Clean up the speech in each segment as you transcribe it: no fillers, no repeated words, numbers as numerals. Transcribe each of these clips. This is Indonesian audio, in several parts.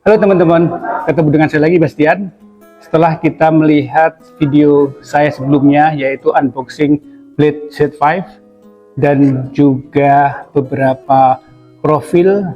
Halo teman-teman, ketemu dengan saya lagi Bastian. Setelah kita melihat video saya sebelumnya yaitu unboxing Blade Z5 dan juga beberapa profil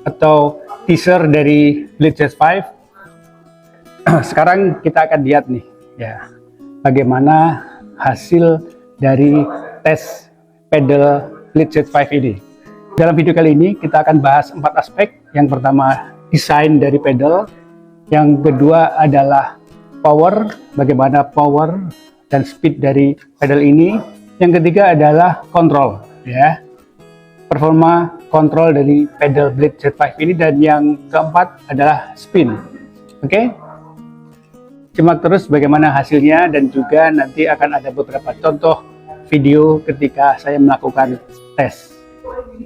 atau teaser dari Blade Z5, sekarang kita akan lihat nih ya bagaimana hasil dari tes pedal Blade Z5 ini. Dalam video kali ini kita akan bahas 4 aspek. Yang pertama, desain dari pedal. Yang kedua adalah power, bagaimana power dan speed dari pedal ini. Yang ketiga adalah kontrol, ya, performa kontrol dari pedal Blade Z5 ini. Dan yang keempat adalah spin. Oke, simak terus bagaimana hasilnya, dan juga nanti akan ada beberapa contoh video ketika saya melakukan tes.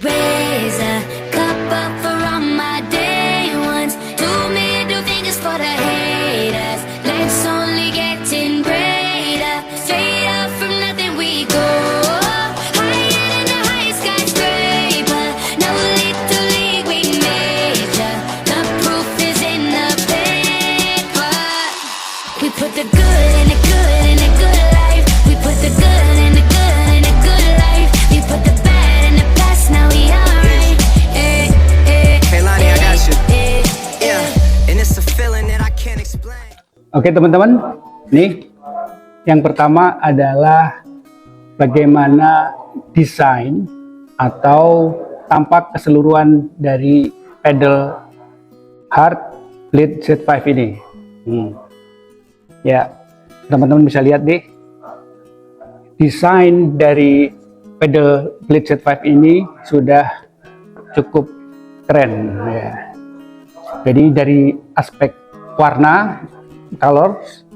Raise a cup up for all my day ones. 2 middle fingers for the haters. Let's only getting greater. Straight up from nothing we go. Higher than the highest skyscraper. No little league we major. The proof is in the paper. We put the good in the good in the good life. We put the good in the good in the good life. We put the bad in the past. Now we alright. Hey Lonnie, I got you. Yeah, and it's a feeling that I can't explain. Oke teman-teman, nih yang pertama adalah bagaimana desain atau tampak keseluruhan dari pedal hard Blade Z5 ini. Ya, teman-teman bisa lihat nih desain dari pedal Blade Z5 ini sudah cukup keren ya. Jadi dari aspek warna, colors,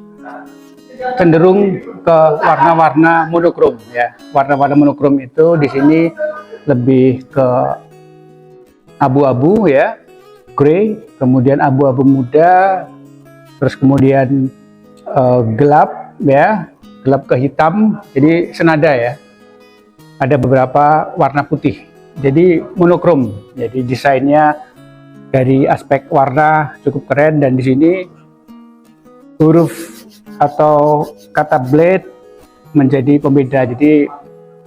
cenderung ke warna-warna monokrom ya. Warna-warna monokrom itu di sini lebih ke abu-abu ya, grey, kemudian abu-abu muda, terus kemudian gelap ya, gelap ke hitam, jadi senada ya. Ada beberapa warna putih, jadi monokrom. Jadi desainnya dari aspek warna cukup keren, dan di sini huruf atau kata blade menjadi pembeda, jadi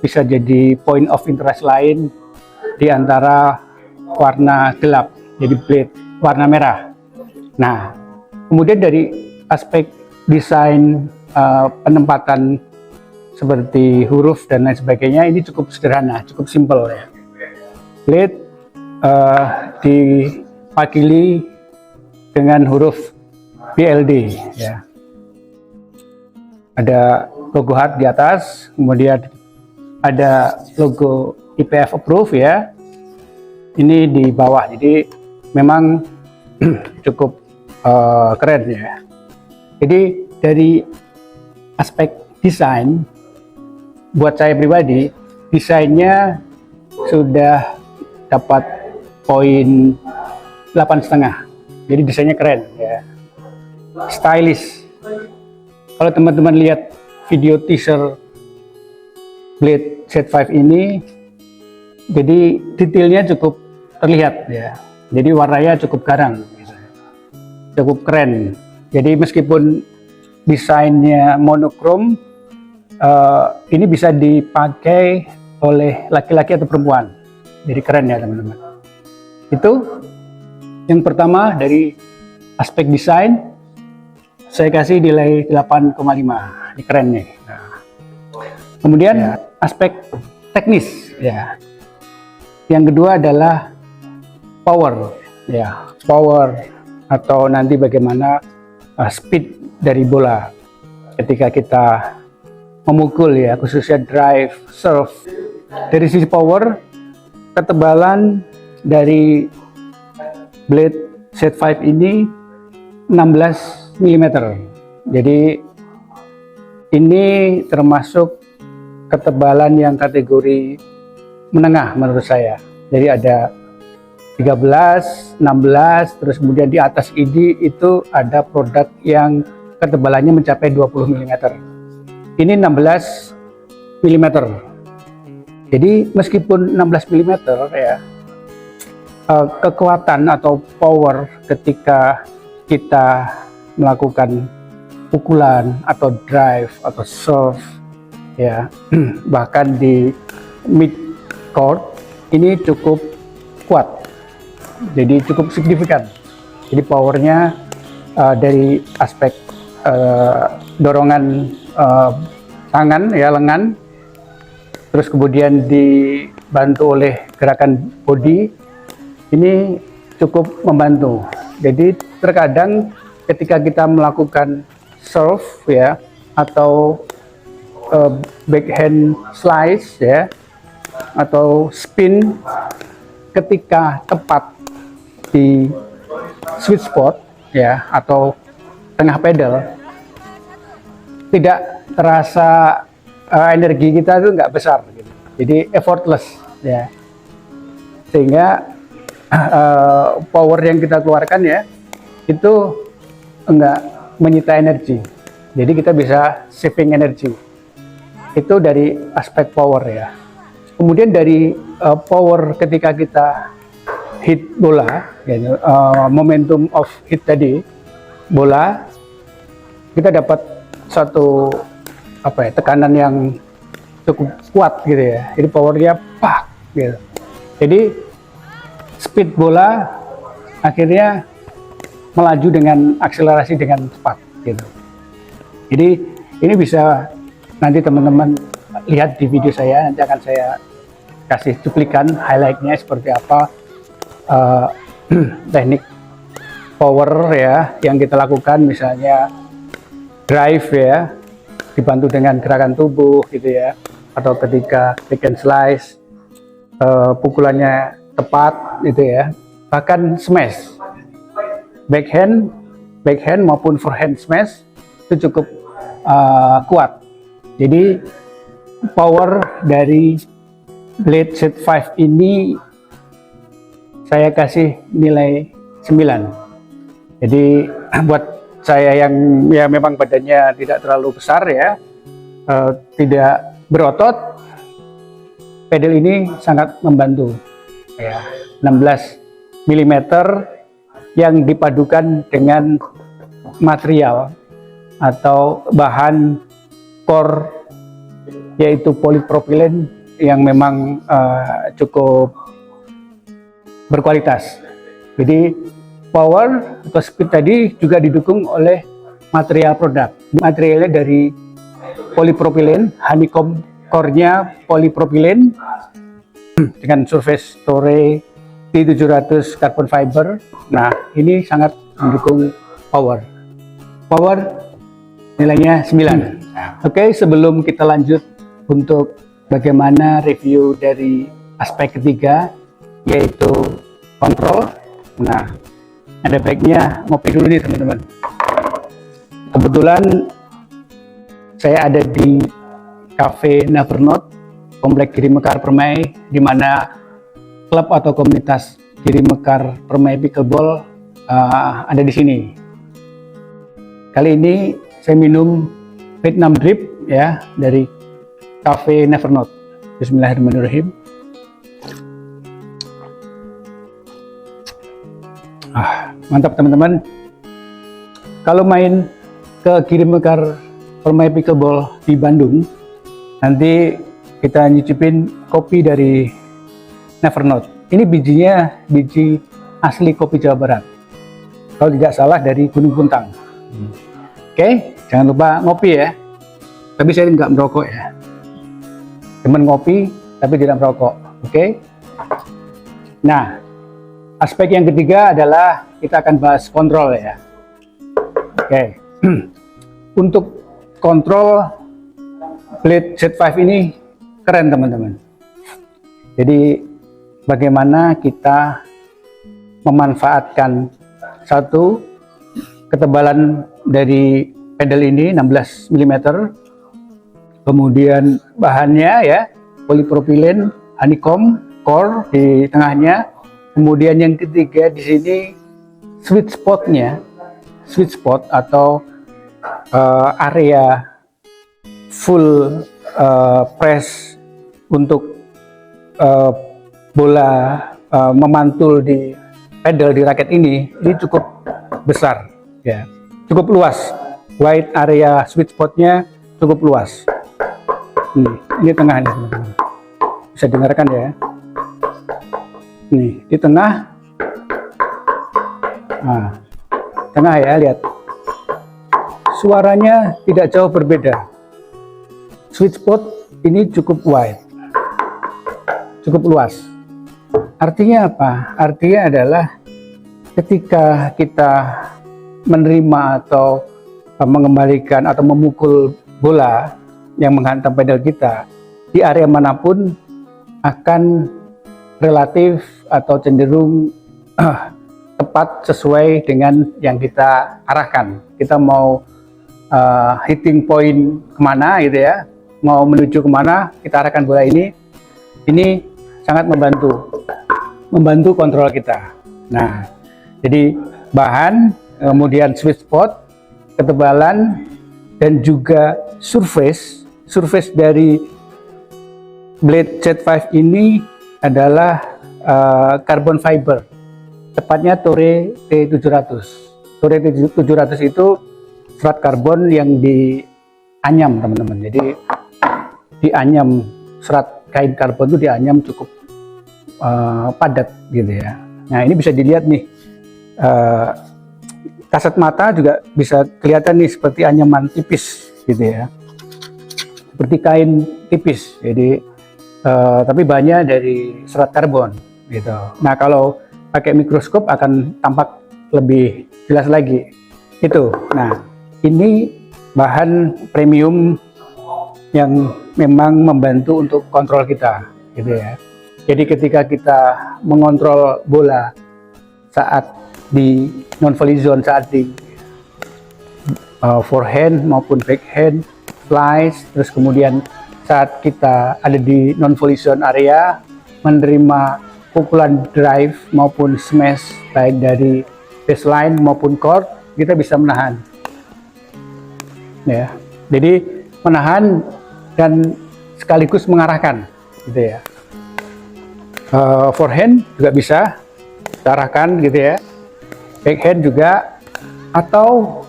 bisa jadi point of interest lain di antara warna gelap, jadi blade warna merah. Nah, kemudian dari aspek desain penempatan seperti huruf dan lain sebagainya, ini cukup sederhana, cukup simple ya. Blade diwakili dengan huruf BLD ya. Ada logo hard di atas, kemudian ada logo IPF approve ya. Ini di bawah, jadi memang cukup keren ya. Jadi dari aspek desain, buat saya pribadi, desainnya sudah dapat poin 8,5. Jadi desainnya keren ya, stylish. Kalau teman-teman lihat video teaser Blade Z5 ini, jadi detailnya cukup terlihat ya. Jadi warnanya cukup garang, cukup keren. Jadi meskipun desainnya monokrom, ini bisa dipakai oleh laki-laki atau perempuan. Jadi keren ya teman-teman. Itu yang pertama dari aspek desain, saya kasih nilai 8,5. Ini keren nih. Nah, kemudian ya, aspek teknis ya. Yang kedua adalah power ya, power atau nanti bagaimana speed dari bola ketika kita memukul ya, khususnya drive, serve. Dari sisi power, ketebalan dari Blade Z5 ini 16 mm. Jadi ini termasuk ketebalan yang kategori menengah menurut saya. Jadi ada 13, 16, terus kemudian di atas ini itu ada produk yang ketebalannya mencapai 20 mm. Ini 16 mm. Jadi meskipun 16 mm ya, kekuatan atau power ketika kita melakukan pukulan atau drive atau serve ya bahkan di mid court ini cukup kuat, jadi cukup signifikan. Jadi powernya dari aspek dorongan tangan ya, lengan, terus kemudian dibantu oleh gerakan body, ini cukup membantu. Jadi terkadang ketika kita melakukan serve ya atau backhand slice ya atau spin, ketika tepat di sweet spot ya atau tengah pedal, tidak terasa energi kita itu nggak besar gitu. Jadi effortless ya, sehingga power yang kita keluarkan ya itu enggak menyita energi, jadi kita bisa saving energi. Itu dari aspek power ya. Kemudian dari power ketika kita hit bola ya, momentum of hit tadi bola, kita dapat satu tekanan yang cukup kuat gitu ya. Jadi powernya pak gitu. Jadi speed bola akhirnya melaju dengan akselerasi dengan cepat gitu. Jadi ini bisa nanti teman-teman lihat di video saya, nanti akan saya kasih cuplikan highlightnya seperti apa teknik power ya yang kita lakukan, misalnya drive ya dibantu dengan gerakan tubuh gitu ya, atau ketika backhand slice pukulannya tepat gitu ya, bahkan smash backhand maupun forehand smash itu cukup kuat. Jadi power dari Blade Z5 ini saya kasih nilai 9. Jadi buat saya yang ya memang badannya tidak terlalu besar ya, tidak berotot, pedal ini sangat membantu ya. 16 mm yang dipadukan dengan material atau bahan core yaitu polipropilen yang memang cukup berkualitas. Jadi power atau speed tadi juga didukung oleh material produk. Materialnya dari polipropilen, honeycomb core-nya polipropilen dengan surface Toray T700 carbon fiber. Nah, ini sangat mendukung power. Power nilainya 9. Oke, sebelum kita lanjut untuk bagaimana review dari aspek ketiga yaitu kontrol. Nah, ada baiknya ngopi dulu nih teman-teman. Kebetulan saya ada di Cafe Nevernote, Komplek Giri Mekar Permai, di mana klub atau komunitas Giri Mekar Permai Pickleball ada di sini. Kali ini saya minum Vietnam Drip ya dari Cafe Nevernote. Bismillahirrahmanirrahim. Mantap teman-teman. Kalau main ke Giri Mekar Permai Pickleball di Bandung, nanti kita nyicipin kopi dari Nevernote. Ini bijinya biji asli kopi Jawa Barat. Kalau tidak salah dari Gunung Puntang. Oke, jangan lupa ngopi ya. Tapi saya nggak merokok ya. Cuman ngopi tapi tidak merokok. Oke. Nah, aspek yang ketiga adalah kita akan bahas kontrol ya. Oke. Untuk kontrol Blade Z5 ini keren teman-teman. Jadi bagaimana kita memanfaatkan satu ketebalan dari pedal ini 16 mm, kemudian bahannya ya polipropilen honeycomb core di tengahnya, kemudian yang ketiga di sini sweet spotnya, sweet spot atau area full press untuk bola memantul di pedal di raket ini cukup besar, ya, cukup luas. Wide area sweet spotnya cukup luas. Ini tengahnya, teman-teman. Bisa dengarkan ya. Nih di tengah, nah, tengah ya, lihat. Suaranya tidak jauh berbeda. Sweet spot ini cukup wide, cukup luas. Artinya apa? Artinya adalah ketika kita menerima atau mengembalikan atau memukul bola yang menghantam pedal kita di area manapun akan relatif atau cenderung tepat sesuai dengan yang kita arahkan. Kita mau hitting point kemana gitu ya, mau menuju kemana, kita arahkan bola ini sangat membantu kontrol kita. Nah, jadi bahan, kemudian sweet spot, ketebalan, dan juga surface dari blade Z5 ini adalah carbon fiber, tepatnya Toray T700. Toray T700 itu serat karbon yang dianyam, teman-teman. Jadi dianyam, serat kain karbon itu dianyam cukup padat gitu ya. Nah, ini bisa dilihat nih, kasat mata juga bisa kelihatan nih seperti anyaman tipis gitu ya, seperti kain tipis. Jadi tapi banyak dari serat karbon gitu. Nah, kalau pakai mikroskop akan tampak lebih jelas lagi itu. Nah, ini bahan premium yang memang membantu untuk kontrol kita gitu ya. Jadi ketika kita mengontrol bola saat di non volley zone, saat di forehand maupun backhand, slice, terus kemudian saat kita ada di non volley zone area, menerima pukulan drive maupun smash baik dari baseline maupun court, kita bisa menahan. Ya, jadi menahan dan sekaligus mengarahkan, gitu ya. Forehand juga bisa arahkan, gitu ya. Backhand juga, atau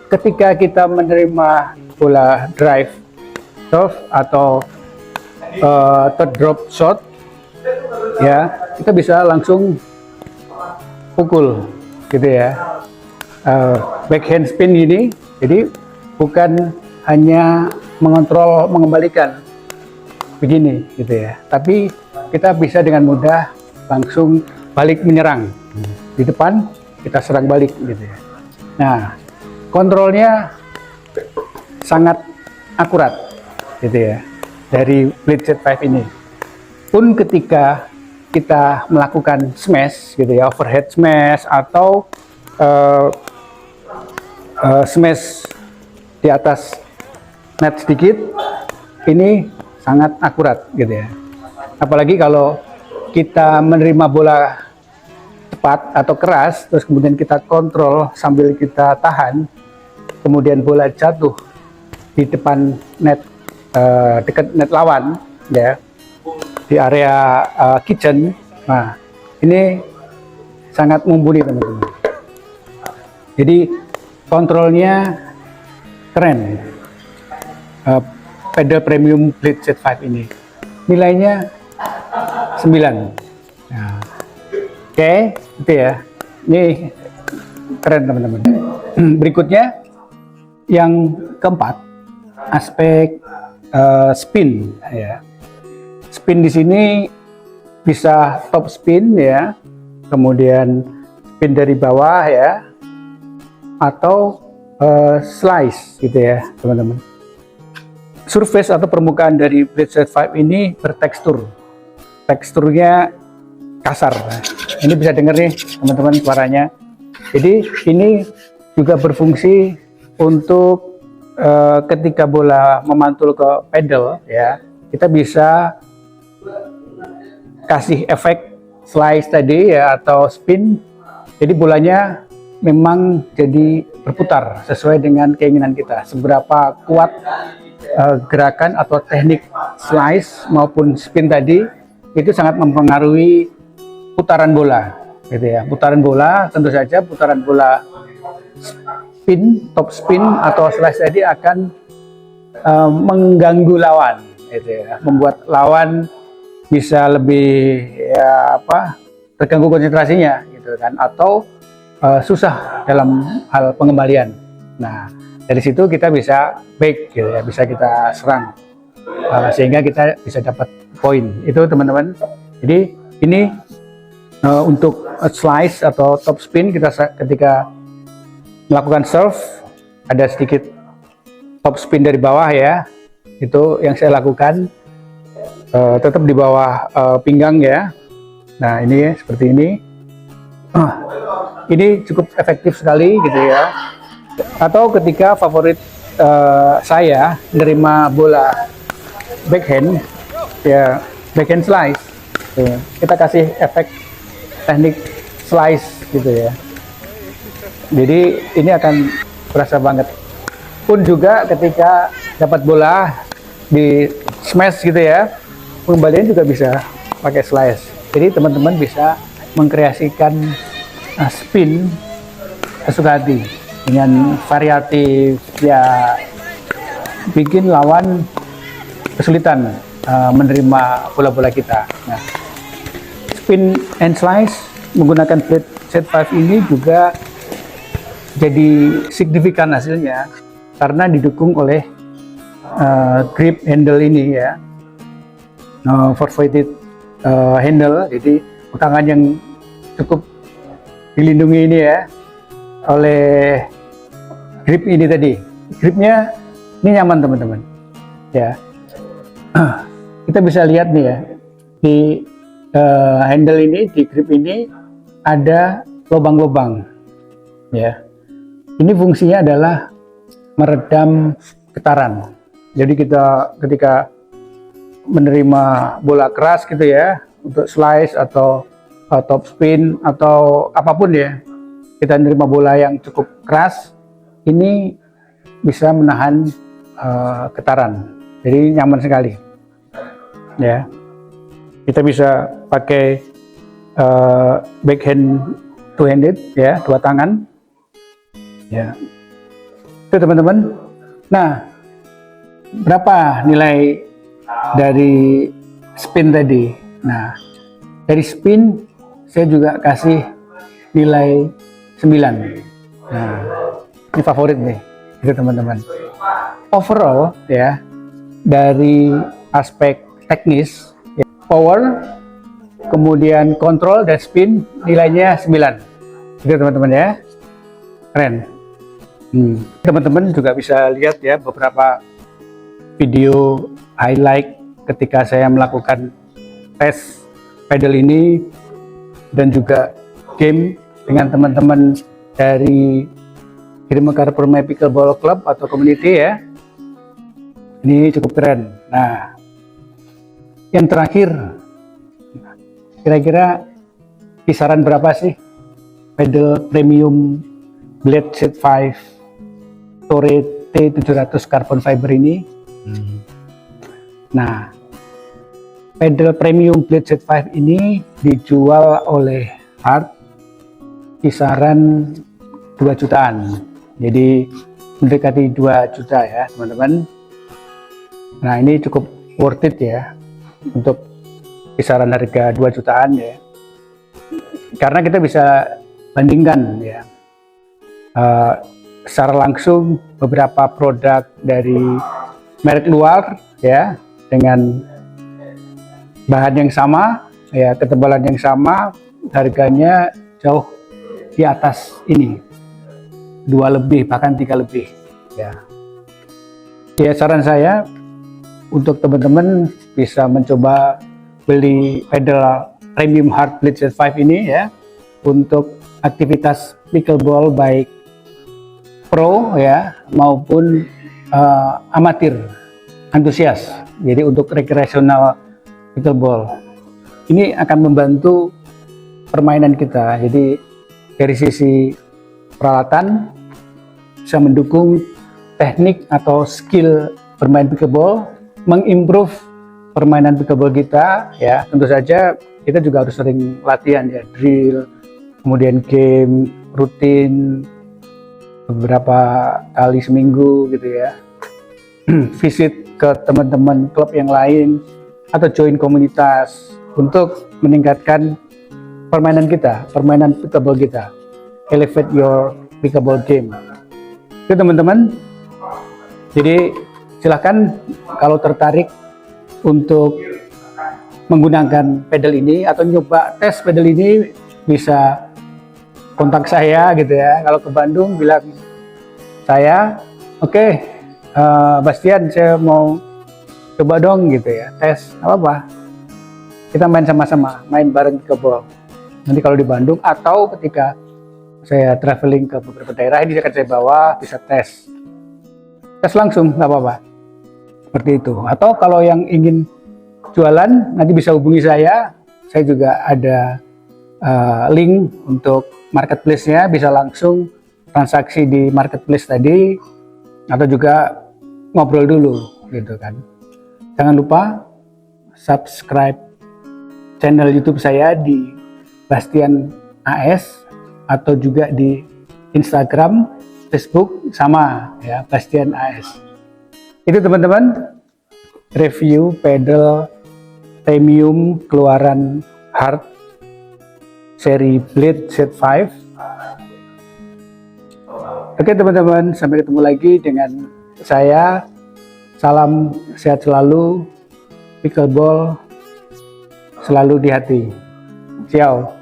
ketika kita menerima bola drive, serve atau third drop shot, ya, kita bisa langsung pukul, gitu ya. Backhand spin ini, jadi bukan hanya mengontrol, mengembalikan begini gitu ya, tapi kita bisa dengan mudah langsung balik menyerang di depan, kita serang balik gitu ya. Nah, kontrolnya sangat akurat gitu ya dari blade Z5 ini. Pun ketika kita melakukan smash gitu ya, overhead smash atau smash di atas net sedikit, ini sangat akurat gitu ya. Apalagi kalau kita menerima bola cepat atau keras, terus kemudian kita kontrol sambil kita tahan, kemudian bola jatuh di depan net, dekat net lawan ya, di area kitchen. Nah, ini sangat mumpuni, teman-teman. Jadi kontrolnya keren. Pedal premium blade Z5 ini nilainya 9. Nah, oke, itu ya. Ini keren, teman-teman. Berikutnya yang keempat, aspek spin ya. Spin di sini bisa top spin ya, kemudian spin dari bawah ya, atau slice gitu ya, teman-teman. Surface atau permukaan dari blade Z5 ini bertekstur, teksturnya kasar. Ini bisa dengar nih, teman-teman, suaranya. Jadi ini juga berfungsi untuk ketika bola memantul ke pedal ya, kita bisa kasih efek slice tadi ya, atau spin. Jadi bolanya memang jadi berputar sesuai dengan keinginan kita. Seberapa kuat gerakan atau teknik slice maupun spin tadi, itu sangat mempengaruhi putaran bola, gitu ya. Putaran bola, tentu saja putaran bola spin, top spin atau slice tadi akan mengganggu lawan, gitu ya. Membuat lawan bisa lebih terganggu konsentrasinya, gitu kan, atau susah dalam hal pengembalian. Nah, dari situ kita bisa back, gitu ya, bisa kita serang, sehingga kita bisa dapat poin. Itu teman-teman. Jadi ini untuk slice atau top spin, kita ketika melakukan serve ada sedikit top spin dari bawah ya. Itu yang saya lakukan, tetap di bawah pinggang ya. Nah ini seperti ini. Ini cukup efektif sekali gitu ya. Atau ketika favorit saya menerima bola backhand ya, backhand slice, kita kasih efek teknik slice gitu ya. Jadi ini akan berasa banget. Pun juga ketika dapat bola di smash gitu ya, pengembalian juga bisa pakai slice. Jadi teman-teman bisa mengkreasikan spin sesuka hati dengan variatif ya, bikin lawan kesulitan menerima bola-bola kita. Nah, spin and slice menggunakan blade Z5 ini juga jadi signifikan hasilnya karena didukung oleh grip handle ini ya, four-weighted handle. Jadi tangan yang cukup dilindungi ini ya oleh grip ini tadi. Gripnya ini nyaman teman-teman ya. Kita bisa lihat nih ya, di handle ini, di grip ini ada lubang-lubang ya. Ini fungsinya adalah meredam getaran. Jadi kita ketika menerima bola keras gitu ya, untuk slice atau top spin atau apapun ya, kita menerima bola yang cukup keras, ini bisa menahan getaran. Jadi nyaman sekali ya. Kita bisa pakai backhand two-handed ya, dua tangan ya. Itu teman-teman. Nah, berapa nilai dari spin tadi? Nah, dari spin saya juga kasih nilai 9. Nah, ini favorit nih, itu teman-teman. Overall ya, dari aspek teknis, ya, power, kemudian kontrol dan spin nilainya 9. Itu teman-teman ya, keren. Teman-teman juga bisa lihat ya beberapa video highlight ketika saya melakukan tes pedal ini dan juga game dengan teman-teman dari Girimekar Permai Pickleball Club atau community ya. Ini cukup keren. Nah, yang terakhir, kira-kira kisaran berapa sih pedal premium Blade Z5 Torre T700 carbon fiber ini? Nah, pedal premium Blade Z5 ini dijual oleh Hart kisaran 2 jutaan. Jadi mendekati 2 juta ya teman-teman. Nah, ini cukup worth it ya untuk kisaran harga 2 jutaan ya. Karena kita bisa bandingkan ya secara langsung beberapa produk dari merek luar ya, dengan bahan yang sama ya, ketebalan yang sama, harganya jauh di atas ini, 2 lebih bahkan 3 lebih ya. Ya, saran saya untuk teman-teman bisa mencoba beli pedal premium Hart Blade Z5 ini ya, untuk aktivitas pickleball baik pro ya maupun amatir antusias. Jadi untuk rekreasional pickleball ini akan membantu permainan kita. Jadi dari sisi peralatan bisa mendukung teknik atau skill bermain pickleball, mengimprove permainan pickleball kita ya. Tentu saja kita juga harus sering latihan ya, drill, kemudian game rutin beberapa kali seminggu gitu ya. Visit ke teman-teman klub yang lain atau join komunitas untuk meningkatkan permainan kita, permainan pickleball kita. Elevate your pickleball game. Oke teman-teman, jadi silahkan kalau tertarik untuk menggunakan pedal ini atau nyoba tes pedal ini, bisa kontak saya gitu ya. Kalau ke Bandung bilang saya, oke, Bastian saya mau coba dong gitu ya, tes, apa-apa. Kita main sama-sama, main bareng pickleball. Nanti kalau di Bandung atau ketika saya traveling ke beberapa daerah ini akan saya bawa, bisa tes langsung, nggak apa-apa. Seperti itu. Atau kalau yang ingin jualan, nanti bisa hubungi saya juga ada link untuk marketplace-nya, bisa langsung transaksi di marketplace tadi, atau juga ngobrol dulu gitu kan. Jangan lupa subscribe channel YouTube saya di Bastian AS, atau juga di Instagram, Facebook sama ya, Bastian AS. Itu teman-teman, review pedal premium keluaran Hard seri Blade Z5. Oke teman-teman, sampai ketemu lagi dengan saya. Salam sehat selalu, pickleball selalu di hati. Ciao.